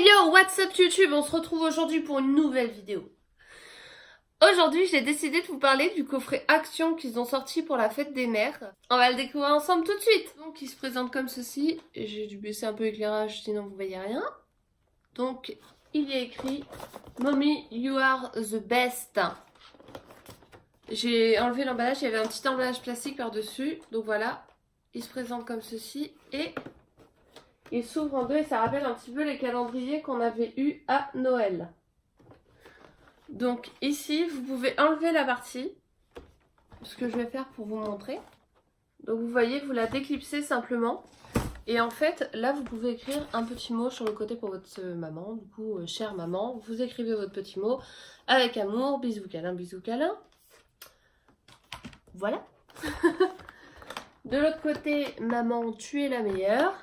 Hey yo, what's up YouTube? On se retrouve aujourd'hui pour une nouvelle vidéo. Aujourd'hui, j'ai décidé de vous parler du coffret Action qu'ils ont sorti pour la fête des mères. On va le découvrir ensemble tout de suite. Donc, il se présente comme ceci. J'ai dû baisser un peu l'éclairage, sinon vous voyez rien. Donc, il y a écrit Mommy, you are the best. J'ai enlevé l'emballage, il y avait un petit emballage plastique par-dessus. Donc voilà, il se présente comme ceci et il s'ouvre en deux et ça rappelle un petit peu les calendriers qu'on avait eu à Noël. Donc ici, vous pouvez enlever la partie, ce que je vais faire pour vous montrer. Donc vous voyez, vous la déclipsez simplement. Et en fait, là, vous pouvez écrire un petit mot sur le côté pour votre maman. Du coup, chère maman, vous écrivez votre petit mot avec amour, bisous câlin, bisous câlin. Voilà. De l'autre côté, maman, tu es la meilleure.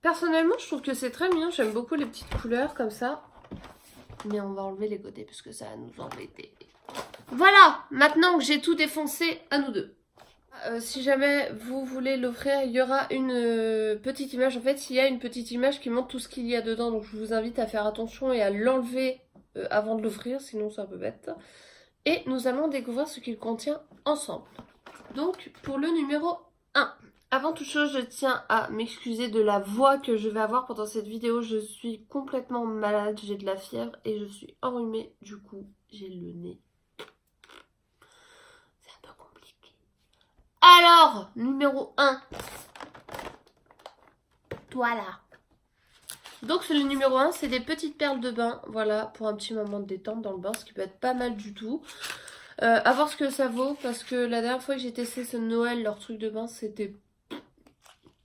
Personnellement, je trouve que c'est très mignon. J'aime beaucoup les petites couleurs comme ça. Mais on va enlever les côtés parce que ça va nous embêter. Voilà, maintenant que j'ai tout défoncé, à nous deux. Si jamais vous voulez l'offrir, il y aura une petite image. En fait, il y a une petite image qui montre tout ce qu'il y a dedans. Donc je vous invite à faire attention et à l'enlever avant de l'offrir, sinon c'est un peu bête. Et nous allons découvrir ce qu'il contient ensemble. Donc pour le numéro 1. Avant toute chose, je tiens à m'excuser de la voix que je vais avoir pendant cette vidéo. Je suis complètement malade, j'ai de la fièvre et je suis enrhumée. Du coup, j'ai le nez. C'est un peu compliqué. Alors, numéro 1. Voilà. Donc, le numéro 1, c'est des petites perles de bain. Voilà, pour un petit moment de détente dans le bain, ce qui peut être pas mal du tout. À voir ce que ça vaut, parce que la dernière fois que j'ai testé ce Noël, leur truc de bain, c'était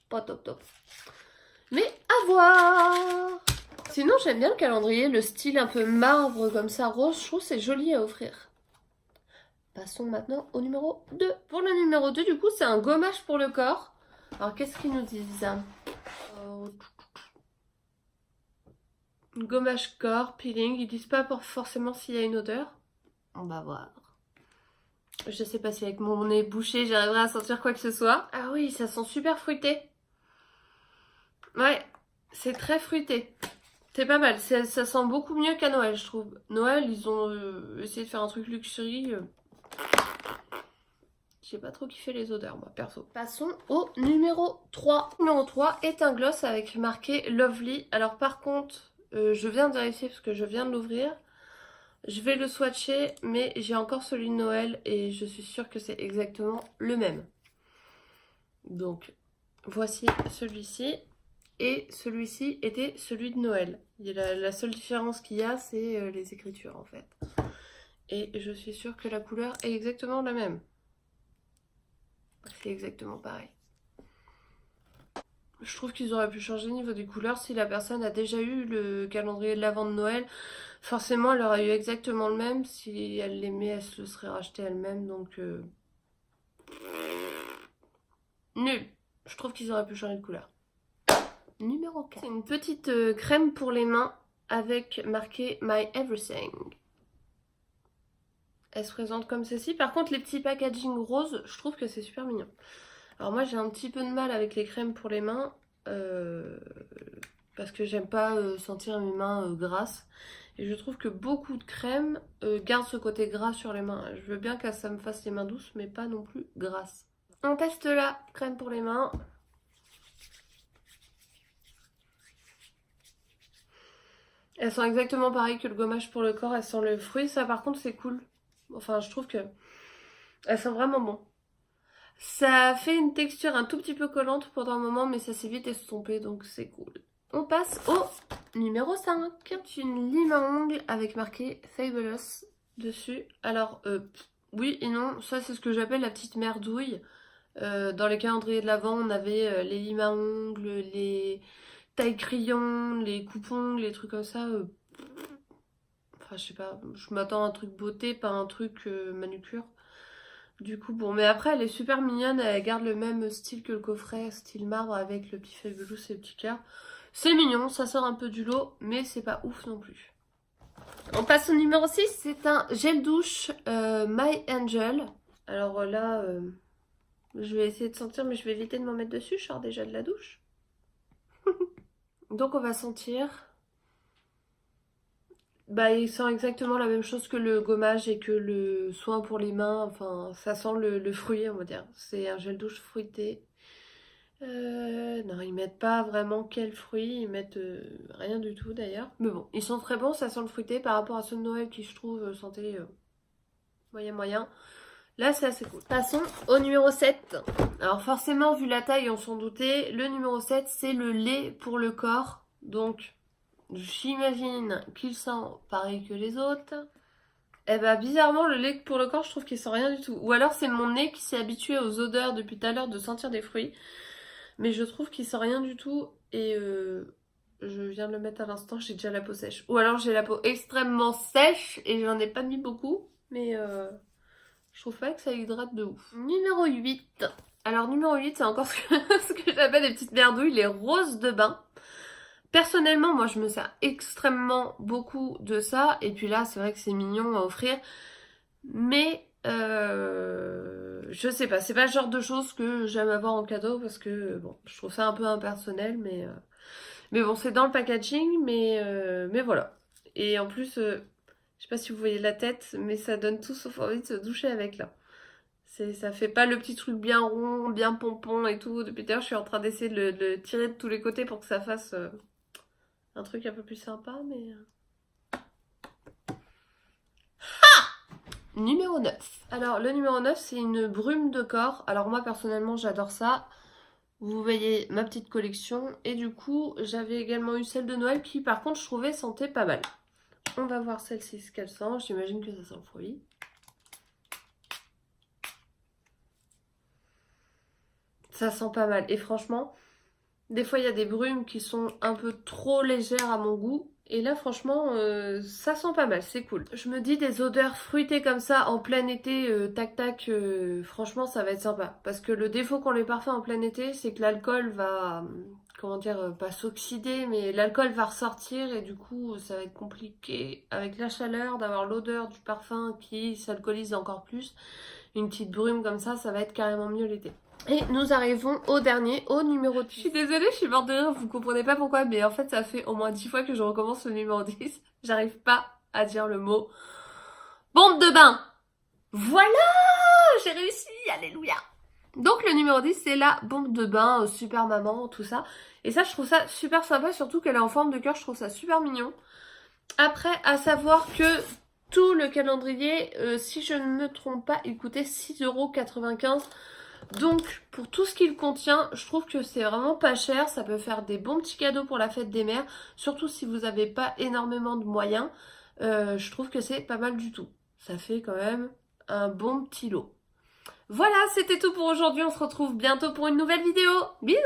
pas top. Mais à voir. Sinon, j'aime bien le calendrier, le style un peu marbre comme ça, rose. Je trouve c'est joli à offrir. Passons maintenant au numéro 2. Pour le numéro 2, du coup, c'est un gommage pour le corps. Alors, qu'est-ce qu'ils nous disent? Gommage corps, peeling. Ils disent pas forcément s'il y a une odeur. On va voir. Je sais pas si avec mon nez bouché, j'arriverai à sentir quoi que ce soit. Ah oui, ça sent super fruité. Ouais, c'est très fruité. C'est pas mal, ça sent beaucoup mieux qu'à Noël, je trouve. Noël, ils ont essayé de faire un truc luxury. J'ai pas trop kiffé les odeurs, moi, perso. Passons au numéro 3. Le numéro 3 est un gloss avec marqué Lovely. Alors par contre, je viens de vérifier parce que je viens de l'ouvrir. Je vais le swatcher, mais j'ai encore celui de Noël et je suis sûre que c'est exactement le même. Donc, voici celui-ci. Et celui-ci était celui de Noël. La seule différence qu'il y a, c'est les écritures en fait. Et je suis sûre que la couleur est exactement la même. C'est exactement pareil. Je trouve qu'ils auraient pu changer au niveau des couleurs. Si la personne a déjà eu le calendrier de l'Avent de Noël, forcément elle aurait eu exactement le même. Si elle l'aimait, elle se le serait racheté elle-même. Donc, nul. Je trouve qu'ils auraient pu changer de couleur. Numéro 4. C'est une petite crème pour les mains avec marqué My Everything. Elle se présente comme ceci. Par contre, les petits packaging roses, je trouve que c'est super mignon. Alors moi, j'ai un petit peu de mal avec les crèmes pour les mains. Parce que j'aime pas sentir mes mains grasses. Et je trouve que beaucoup de crèmes gardent ce côté gras sur les mains. Je veux bien que ça me fasse les mains douces, mais pas non plus grasses. On teste la crème pour les mains. Elles sont exactement pareilles que le gommage pour le corps. Elles sentent le fruit. Ça, par contre, c'est cool. Enfin, je trouve que elles sont vraiment bon. Ça fait une texture un tout petit peu collante pendant un moment, mais ça s'est vite estompé, donc c'est cool. On passe au numéro 5. Une lime à ongles avec marqué Fabulous dessus. Alors, oui et non. Ça, c'est ce que j'appelle la petite merdouille. Dans les calendriers de l'Avent, on avait les limes à ongles, les taille-crayons, les coupe-ongles, les trucs comme ça. Enfin, je sais pas, je m'attends à un truc beauté, pas un truc manucure. Du coup, bon, mais après, elle est super mignonne, elle garde le même style que le coffret, style marbre avec le petit Fabulous et le petit cœur. C'est mignon, ça sort un peu du lot, mais c'est pas ouf non plus. On passe au numéro 6, c'est un gel douche My Angel. Alors là, je vais essayer de sentir, mais je vais éviter de m'en mettre dessus, je sors déjà de la douche. Donc on va sentir. Bah, il sent exactement la même chose que le gommage et que le soin pour les mains. Enfin, ça sent le fruit, on va dire. C'est un gel douche fruité. Non, ils mettent pas vraiment quel fruit. Ils mettent rien du tout d'ailleurs. Mais bon, ils sont très bons. Ça sent le fruité par rapport à ceux de Noël qui, je trouve, sentaient moyen moyen. Là, c'est assez cool. Passons au numéro 7. Alors forcément, vu la taille, on s'en doutait. Le numéro 7, c'est le lait pour le corps. Donc, j'imagine qu'il sent pareil que les autres. Eh ben, bizarrement, le lait pour le corps, je trouve qu'il sent rien du tout. Ou alors, c'est mon nez qui s'est habitué aux odeurs depuis tout à l'heure de sentir des fruits. Mais je trouve qu'il sent rien du tout. Et je viens de le mettre à l'instant, j'ai déjà la peau sèche. Ou alors, j'ai la peau extrêmement sèche et j'en ai pas mis beaucoup. Mais je trouve pas que ça hydrate de ouf. Numéro 8. Alors, numéro 8, c'est encore ce que j'appelle les petites merdouilles, les roses de bain. Personnellement, moi, je me sers extrêmement beaucoup de ça. Et puis là, c'est vrai que c'est mignon à offrir. Mais, je sais pas. C'est pas le genre de choses que j'aime avoir en cadeau parce que, bon, je trouve ça un peu impersonnel. Mais bon, c'est dans le packaging. Mais voilà. Et en plus, je sais pas si vous voyez la tête, mais ça donne tout sauf envie de se doucher avec là. Ça fait pas le petit truc bien rond, bien pompon et tout. Depuis tout à l'heure, je suis en train d'essayer de le tirer de tous les côtés pour que ça fasse un truc un peu plus sympa, mais... Numéro 9. Alors, le numéro 9, c'est une brume de corps. Alors, moi, personnellement, j'adore ça. Vous voyez ma petite collection. Et du coup, j'avais également eu celle de Noël qui, par contre, je trouvais sentait pas mal. On va voir celle-ci, ce qu'elle sent. J'imagine que ça sent le fruit. Ça sent pas mal. Et franchement, des fois, il y a des brumes qui sont un peu trop légères à mon goût. Et là, franchement, ça sent pas mal, c'est cool. Je me dis des odeurs fruitées comme ça en plein été, tac tac, franchement, ça va être sympa. Parce que le défaut qu'ont les parfums en plein été, c'est que l'alcool va, comment dire, pas s'oxyder, mais l'alcool va ressortir et du coup, ça va être compliqué avec la chaleur d'avoir l'odeur du parfum qui s'alcoolise encore plus. Une petite brume comme ça va être carrément mieux l'été. Et nous arrivons au dernier, au numéro 10. Je suis désolée, je suis morte de rire, vous comprenez pas pourquoi, mais en fait ça fait au moins 10 fois que je recommence le numéro 10. J'arrive pas à dire le mot bombe de bain. Voilà, j'ai réussi, alléluia. Donc le numéro 10, c'est la bombe de bain, super maman, tout ça. Et ça, je trouve ça super sympa, surtout qu'elle est en forme de cœur, je trouve ça super mignon. Après, à savoir que tout le calendrier, si je ne me trompe pas, il coûtait 6,95 €. Donc, pour tout ce qu'il contient, je trouve que c'est vraiment pas cher. Ça peut faire des bons petits cadeaux pour la fête des mères. Surtout si vous n'avez pas énormément de moyens. Je trouve que c'est pas mal du tout. Ça fait quand même un bon petit lot. Voilà, c'était tout pour aujourd'hui. On se retrouve bientôt pour une nouvelle vidéo. Bisous!